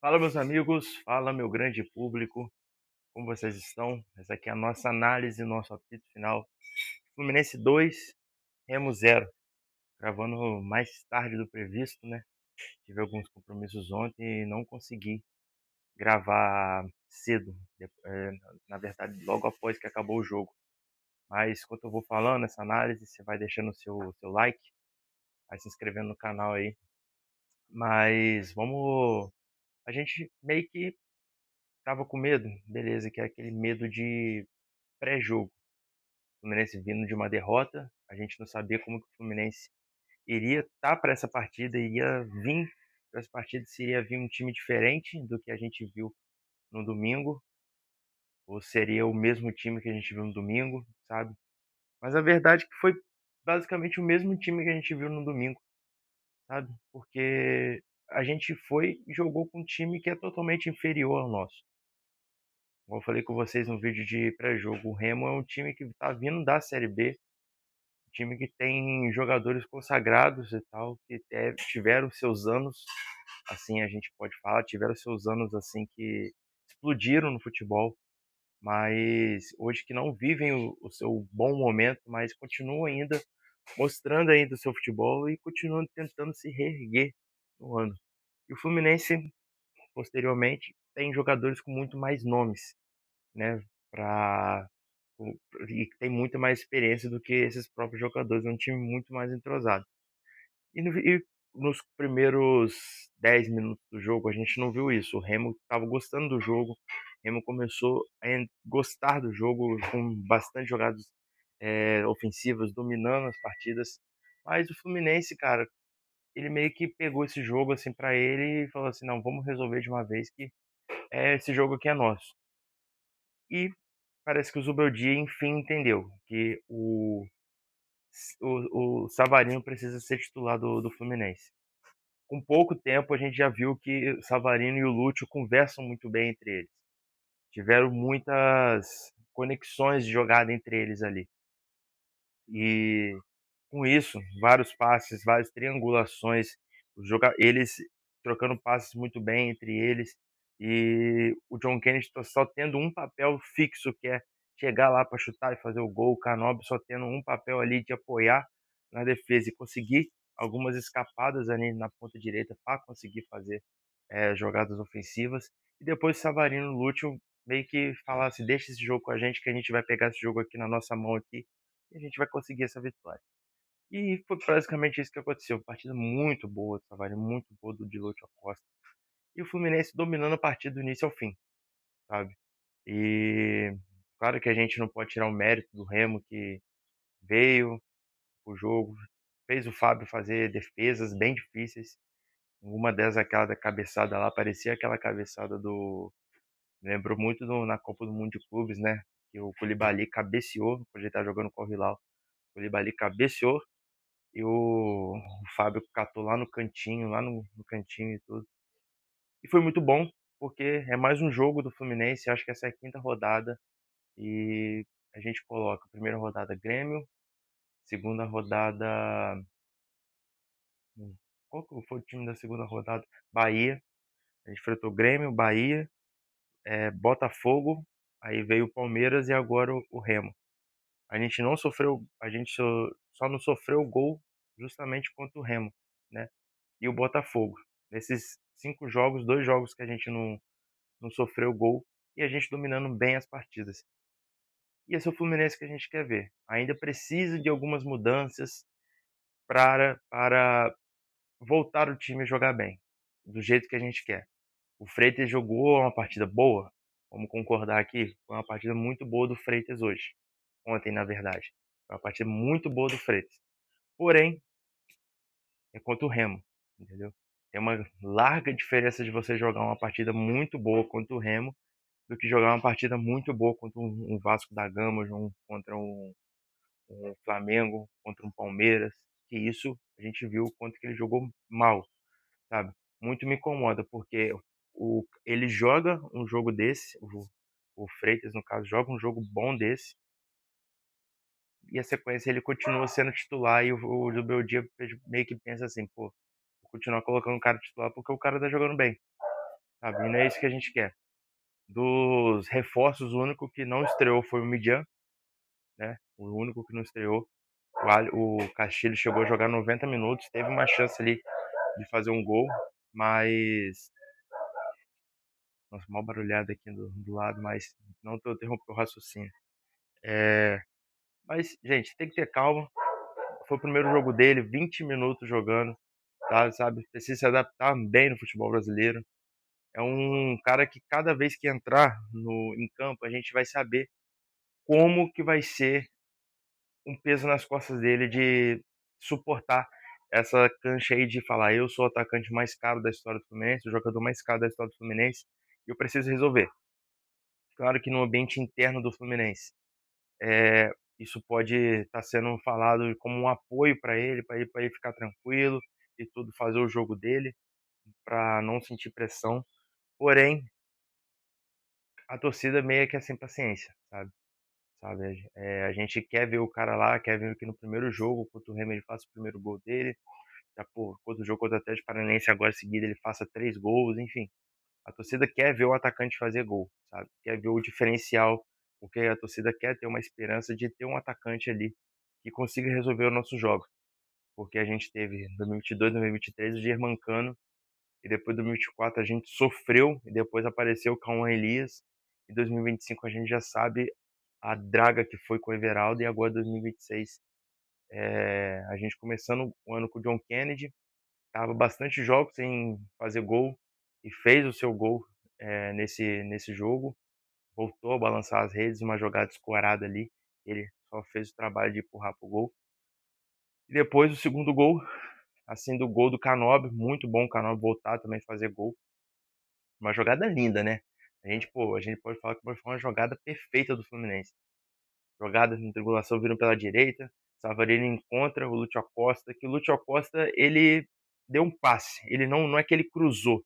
Fala, meus amigos, fala, meu grande público, como vocês estão? Essa aqui é a nossa análise, nosso apito final. Fluminense 2, Remo 0. Gravando mais tarde do previsto, né? Tive alguns compromissos ontem e não consegui gravar cedo, na verdade, logo após que acabou o jogo. Mas enquanto eu vou falando essa análise, você vai deixando o seu like, vai se inscrevendo no canal aí. Mas vamos. A gente meio que tava com medo, beleza, que é aquele medo de pré-jogo. O Fluminense vindo de uma derrota, a gente não sabia como que o Fluminense iria estar para essa partida, iria vir para essa partida, se iria vir um time diferente do que a gente viu no domingo, ou seria o mesmo time que a gente viu no domingo, sabe? Mas a verdade é que foi basicamente o mesmo time que a gente viu no domingo, sabe? Porque a gente foi e jogou com um time que é totalmente inferior ao nosso. Como eu falei com vocês no vídeo de pré-jogo, o Remo é um time que está vindo da Série B, um time que tem jogadores consagrados e tal, que tiveram seus anos, assim a gente pode falar, tiveram seus anos assim que explodiram no futebol, mas hoje que não vivem o seu bom momento, mas continuam ainda mostrando ainda o seu futebol e continuam tentando se reerguer no ano. E o Fluminense, posteriormente, tem jogadores com muito mais nomes, né, pra, e tem muito mais experiência do que esses próprios jogadores, é um time muito mais entrosado. E nos primeiros 10 minutos do jogo a gente não viu isso. O Remo estava gostando do jogo, o Remo começou a gostar do jogo com bastante jogadas ofensivas, dominando as partidas. Mas o Fluminense, cara, ele meio que pegou esse jogo assim para ele e falou assim: não, vamos resolver de uma vez que esse jogo aqui é nosso. E parece que o Zubeldia, enfim, entendeu que o Savarino precisa ser titular do Fluminense. Com pouco tempo, a gente já viu que o Savarino e o Lúcio conversam muito bem entre eles. Tiveram muitas conexões de jogada entre eles ali. E com isso, vários passes, várias triangulações, eles trocando passes muito bem entre eles. E o John Kennedy tá só tendo um papel fixo, que é chegar lá para chutar e fazer o gol. O Canóbio só tendo um papel ali de apoiar na defesa e conseguir algumas escapadas ali na ponta direita para conseguir fazer jogadas ofensivas. E depois o Savarino e o Lúcio meio que falar assim: deixa esse jogo com a gente, que a gente vai pegar esse jogo aqui na nossa mão aqui e a gente vai conseguir essa vitória. E foi basicamente isso que aconteceu. Partida muito boa do Savarino, muito boa do Dilúcio Costa. E o Fluminense dominando a partida do início ao fim, sabe? E claro que a gente não pode tirar o mérito do Remo, que veio o jogo, fez o Fábio fazer defesas bem difíceis. Uma delas, aquela da cabeçada lá, parecia aquela cabeçada do. Lembrou muito na Copa do Mundo de Clubes, né? Que o Koulibaly cabeceou, quando ele tá jogando com o Hilal. O Koulibaly cabeceou e o Fábio catou lá no cantinho, lá no cantinho e tudo. E foi muito bom, porque é mais um jogo do Fluminense. Acho que essa é a quinta rodada. E a gente coloca primeira rodada Grêmio, segunda rodada. Qual que foi o time da segunda rodada? Bahia. A gente enfrentou Grêmio, Bahia, Botafogo, aí veio o Palmeiras e agora o Remo. A gente não sofreu, a gente só não sofreu gol justamente contra o Remo, né? E o Botafogo. Nesses 5 jogos, 2 jogos que a gente não sofreu gol e a gente dominando bem as partidas. E esse é o Fluminense que a gente quer ver. Ainda precisa de algumas mudanças para voltar o time a jogar bem, do jeito que a gente quer. O Freitas jogou uma partida boa, vamos concordar aqui, foi uma partida muito boa do Freitas hoje. Ontem, na verdade. Foi uma partida muito boa do Freitas. Porém, é contra o Remo, entendeu? Tem uma larga diferença de você jogar uma partida muito boa contra o Remo do que jogar uma partida muito boa contra um Vasco da Gama, contra um Flamengo, contra um Palmeiras. Que isso a gente viu o quanto que ele jogou mal, sabe? Muito me incomoda, porque ele joga um jogo desse, o Freitas, no caso, joga um jogo bom desse, e a sequência ele continua sendo titular e o Beldia meio que pensa assim, pô, vou continuar colocando o cara titular porque o cara tá jogando bem. sabe? E não é isso que a gente quer. Dos reforços, o único que não estreou foi o Midian, né? O único que não estreou. O Castilho chegou a jogar 90 minutos, teve uma chance ali de fazer um gol, mas. Nossa, mal barulhada aqui do lado, mas não tô interrompendo o raciocínio. É, mas, gente, tem que ter calma. Foi o primeiro jogo dele, 20 minutos jogando, tá, sabe? Precisa se adaptar bem no futebol brasileiro. É um cara que cada vez que entrar em campo, a gente vai saber como que vai ser um peso nas costas dele de suportar essa cancha aí de falar, eu sou o atacante mais caro da história do Fluminense, o jogador mais caro da história do Fluminense, e eu preciso resolver. Claro que no ambiente interno do Fluminense, é, isso pode estar sendo falado como um apoio para ele ficar tranquilo e tudo, fazer o jogo dele, para não sentir pressão. Porém, a torcida meio que é sem paciência, sabe? A gente quer ver o cara lá, quer ver que no primeiro jogo contra o Remo ele faça o primeiro gol dele, já, pô, contra o jogo contra o Atlético Paranaense agora em seguida ele faça 3 gols, enfim. A torcida quer ver o atacante fazer gol, sabe? Quer ver o diferencial, porque a torcida quer ter uma esperança de ter um atacante ali que consiga resolver os nossos jogos. Porque a gente teve em 2022, 2023 o Germancano, e depois de 2024 a gente sofreu, e depois apareceu o Cauã Elias. Em 2025 a gente já sabe a draga que foi com o Everaldo, e agora 2026 a gente começando o ano com o John Kennedy, tava bastante jogos sem fazer gol e fez o seu gol nesse jogo. Voltou a balançar as redes, uma jogada escorada ali. Ele só fez o trabalho de empurrar pro gol. E depois o segundo gol, assim, do gol do Canobi, muito bom o Canobi voltar também fazer gol. Uma jogada linda, né? A gente pode falar que foi uma jogada perfeita do Fluminense. Jogada de triangulação viram pela direita, Savarino encontra o Lúcio Acosta, que o Lúcio Acosta, ele deu um passe. Ele não é que ele cruzou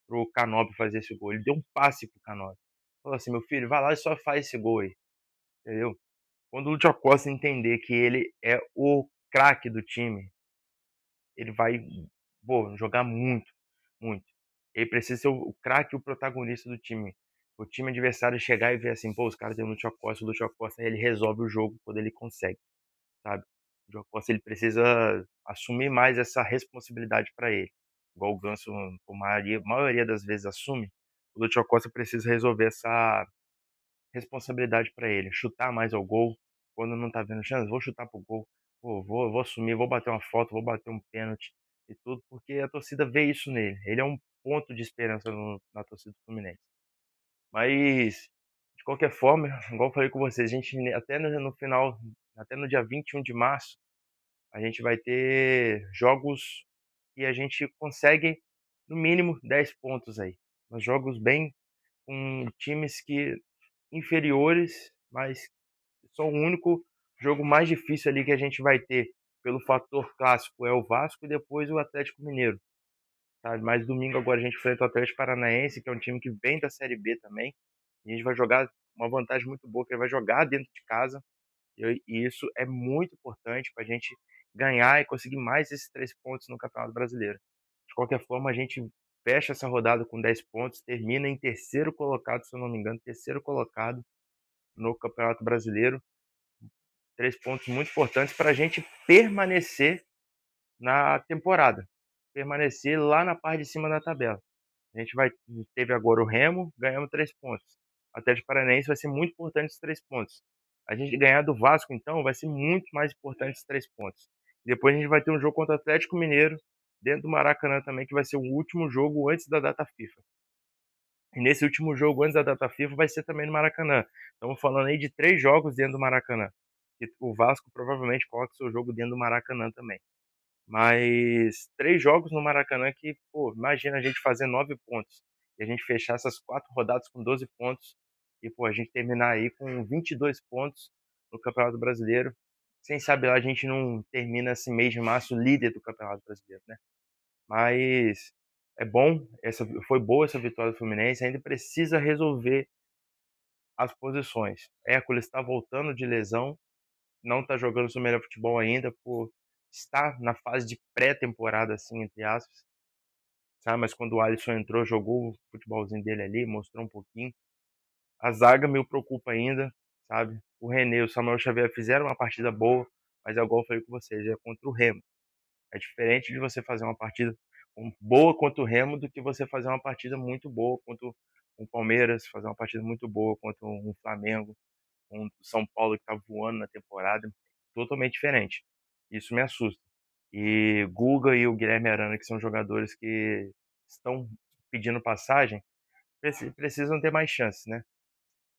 pro Canobi fazer esse gol, ele deu um passe pro Canobi. Falou assim, meu filho, vai lá e só faz esse gol aí, entendeu? Quando o Lúcio Acosta entender que ele é o craque do time, ele vai, pô, jogar muito, muito. Ele precisa ser o craque e o protagonista do time. O time adversário chegar e ver assim, pô, os caras têm o Lúcio Acosta, ele resolve o jogo quando ele consegue, sabe? O Lúcio Acosta, ele precisa assumir mais essa responsabilidade para ele. Igual o Ganso, a maioria das vezes assume, o Lúcio Acosta precisa resolver essa responsabilidade para ele, chutar mais ao gol, quando não tá vendo chance, vou chutar pro gol, pô, vou assumir, vou bater uma foto, vou bater um pênalti e tudo, porque a torcida vê isso nele. Ele é um ponto de esperança na torcida do Fluminense. Mas, de qualquer forma, igual eu falei com vocês, a gente até no final, até no dia 21 de março, a gente vai ter jogos e a gente consegue, no mínimo, 10 pontos aí. Uns jogos bem com times que inferiores, mas só o único jogo mais difícil ali que a gente vai ter pelo fator clássico é o Vasco e depois o Atlético Mineiro, sabe? Mas domingo agora a gente enfrenta o Atlético Paranaense, que é um time que vem da Série B também, e a gente vai jogar uma vantagem muito boa, que ele vai jogar dentro de casa, e isso é muito importante para a gente ganhar e conseguir mais esses 3 pontos no Campeonato Brasileiro. De qualquer forma, a gente fecha essa rodada com 10 pontos, termina em terceiro colocado, se eu não me engano, terceiro colocado no Campeonato Brasileiro. 3 pontos muito importantes para a gente permanecer na temporada, permanecer lá na parte de cima da tabela. A gente teve agora o Remo, ganhamos 3 pontos. O Atlético Paranaense vai ser muito importante esses 3 pontos. A gente ganhar do Vasco, então, vai ser muito mais importante esses 3 pontos. Depois a gente vai ter um jogo contra o Atlético Mineiro, dentro do Maracanã também, que vai ser o último jogo antes da data FIFA. E nesse último jogo, antes da data FIFA, vai ser também no Maracanã. Estamos falando aí de 3 jogos dentro do Maracanã. E o Vasco provavelmente coloca seu jogo dentro do Maracanã também. Mas 3 jogos no Maracanã que, pô, imagina a gente fazer 9 pontos. E a gente fechar essas 4 rodadas com 12 pontos. E, pô, a gente terminar aí com 22 pontos no Campeonato Brasileiro. Sem saber lá, a gente não termina esse mês de março líder do Campeonato Brasileiro, né? Mas é bom, foi boa essa vitória do Fluminense, ainda precisa resolver as posições. Hércules está voltando de lesão, não está jogando seu melhor futebol ainda, por estar na fase de pré-temporada, assim, entre aspas. sabe, mas quando o Alisson entrou, jogou o futebolzinho dele ali, mostrou um pouquinho. A zaga me preocupa ainda, sabe. O René e o Samuel Xavier fizeram uma partida boa, mas é igual eu falei com vocês, é contra o Remo. É diferente de você fazer uma partida boa contra o Remo do que você fazer uma partida muito boa contra o Palmeiras, fazer uma partida muito boa contra um Flamengo, contra o São Paulo que tá voando na temporada, totalmente diferente. Isso me assusta. E Guga e o Guilherme Arana, que são jogadores que estão pedindo passagem, precisam ter mais chances, né.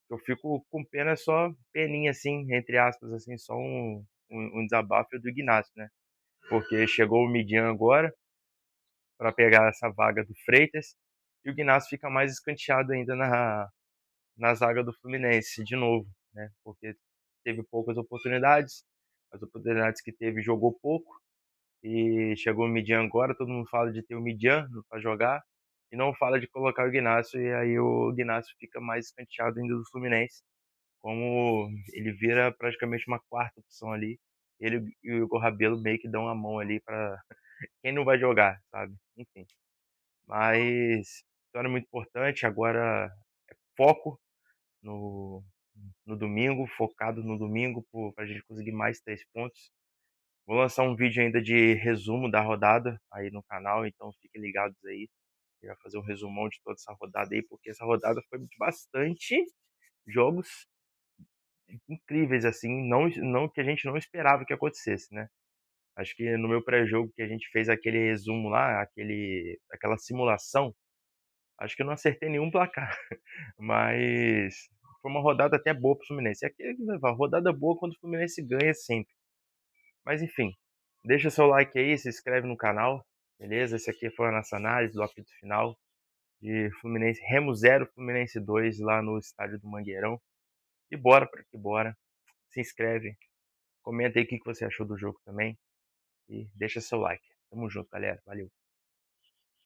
Eu fico com pena, só peninha assim, entre aspas, assim, só um desabafo do Ignacio, né, porque chegou o Midian agora para pegar essa vaga do Freitas, e o Ignacio fica mais escanteado ainda na zaga do Fluminense de novo, né, porque teve poucas oportunidades, as oportunidades que teve jogou pouco, e chegou o Midian agora, todo mundo fala de ter o Midian para jogar, e não fala de colocar o Ignacio, e aí o Ignacio fica mais escanteado ainda do Fluminense, como ele vira praticamente uma quarta opção ali, ele e o Igor Rabelo meio que dão a mão ali para quem não vai jogar, sabe, enfim. Mas vitória muito importante, agora foco no no domingo, focado no domingo para a gente conseguir mais 3 pontos. Vou lançar um vídeo ainda de resumo da rodada aí no canal, então fiquem ligados aí. Eu vou fazer um resumão de toda essa rodada aí, porque essa rodada foi de bastante jogos incríveis, assim, não que a gente não esperava que acontecesse, né. Acho que no meu pré-jogo que a gente fez aquele resumo lá, aquela simulação, acho que eu não acertei nenhum placar, mas foi uma rodada até boa para o Fluminense. É aquele rodada boa quando o Fluminense ganha sempre. Mas enfim, deixa seu like aí, se inscreve no canal, beleza? Esse aqui foi a nossa análise do apito final de Fluminense Remo 0, Fluminense 2 lá no estádio do Mangueirão. E bora para que bora. Se inscreve, comenta aí o que você achou do jogo também e deixa seu like. Tamo junto, galera. Valeu.